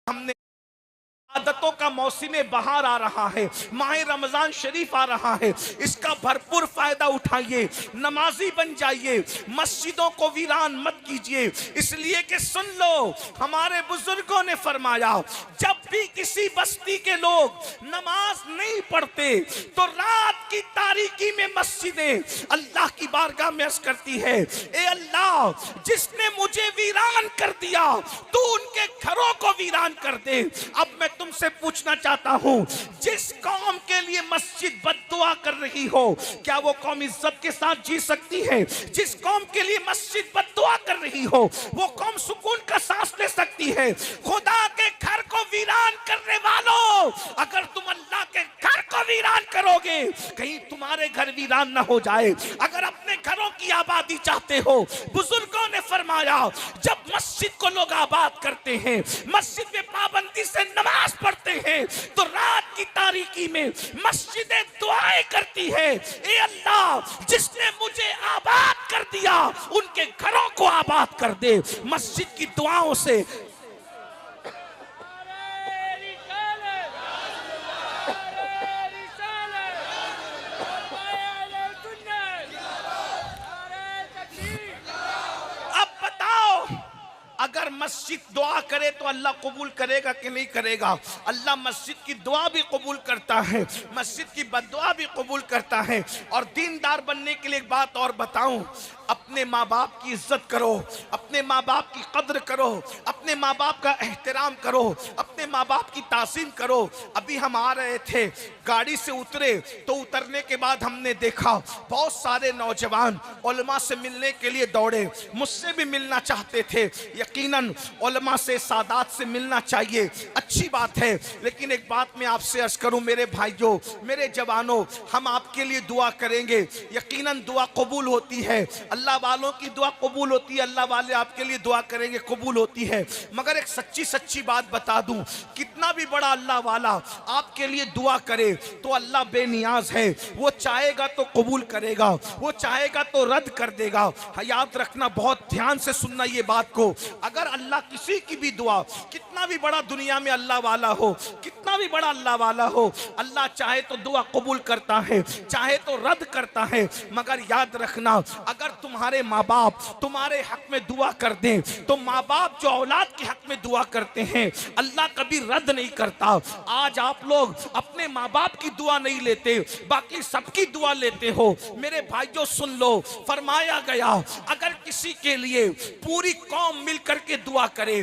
हमने आदतों का मौसम बहार आ रहा है, माह रमजान शरीफ आ रहा है, इसका भरपूर फायदा उठाइए, नमाजी बन जाइए, मस्जिदों को वीरान मत कीजिए। इसलिए कि सुन लो, हमारे बुजुर्गों ने फरमाया, जब भी किसी बस्ती के लोग नमाज नहीं पढ़ते तो रात की तारीकी में मस्जिदें अल्लाह की बारगाह में अर्ज करती है, ए अल्लाह, जिसने मुझे वीरान कर दिया तू उनके घरों को वीरान कर दे। अब मैं तुमसे पूछना चाहता हूं, जिस कौम के लिए मस्जिद बद्दुआ कर रही हो, क्या वो कौम इज्जत के साथ जी सकती है? जिस कौम के लिए मस्जिद बद्दुआ कर रही हो, वो कौम सुकून का सांस ले सकती है? खुदा के घर को वीरान करने वालों, अगर तुम अल्लाह के घर को वीरान करोगे, कहीं तुम्हारे घर वीरान ना हो जाए। अगर अपने घरों की आबादी चाहते हो, बुजुर्गों ने फरमाया, जब मस्जिद को लोग आबाद करते हैं, मस्जिद में पाबंदी से नमाज पढ़ते हैं, तो रात की तारीकी में मस्जिदें दुआएं करती है, ए अल्लाह, जिसने मुझे आबाद कर दिया उनके घरों को आबाद कर दे। मस्जिद की दुआओं से अगर मस्जिद दुआ करे तो अल्लाह कबूल करेगा कि नहीं करेगा? अल्लाह मस्जिद की दुआ भी कबूल करता है, मस्जिद की बद्दुआ भी कबूल करता है। और दीनदार बनने के लिए एक बात और बताऊं, अपने माँ बाप की इज्जत करो, अपने माँ बाप की कद्र करो, अपने माँ बाप का एहतराम करो, अपने माँ बाप की तासीम करो। अभी हम आ रहे थे, गाड़ी से उतरे तो उतरने के बाद हमने देखा बहुत सारे नौजवान उलमा से मिलने के लिए दौड़े, मुझसे भी मिलना चाहते थे। यकीनन उलमा से, सादात से मिलना चाहिए, अच्छी बात है। लेकिन एक बात मैं आपसे अर्ज करूं, मेरे भाइयों, मेरे जवानों, हम आपके लिए दुआ करेंगे, यकीनन दुआ कबूल होती है, अल्लाह वालों की दुआ कबूल होती है, अल्लाह वाले आपके लिए दुआ करेंगे, कबूल होती है। मगर एक सच्ची बात बता दूं, कितना भी बड़ा अल्लाह वाला आपके लिए दुआ करे तो अल्लाह बेनियाज है, वो चाहेगा तो कबूल करेगा, वो चाहेगा तो रद्द कर देगा। याद रखना, बहुत ध्यान से सुनना ये बात को, अगर अल्लाह किसी की भी दुआ, कितना भी बड़ा दुनिया में अल्लाह वाला हो, कितना भी बड़ा अल्लाह वाला हो, अल्लाह चाहे तो दुआ कबूल करता है, चाहे तो रद्द करता है। मगर याद रखना, अगर तुम्हारे माँ बाप तुम्हारे हक में दुआ कर दें तो माँ बाप जो औलाद के हक में दुआ करते हैं अल्लाह कभी रद्द नहीं करता। आज आप लोग अपने माँ बाप की दुआ नहीं लेते, बाकी सबकी दुआ लेते हो। मेरे भाइयों सुन लो, फरमाया गया, अगर किसी के लिए पूरी कौम मिल करके दुआ करे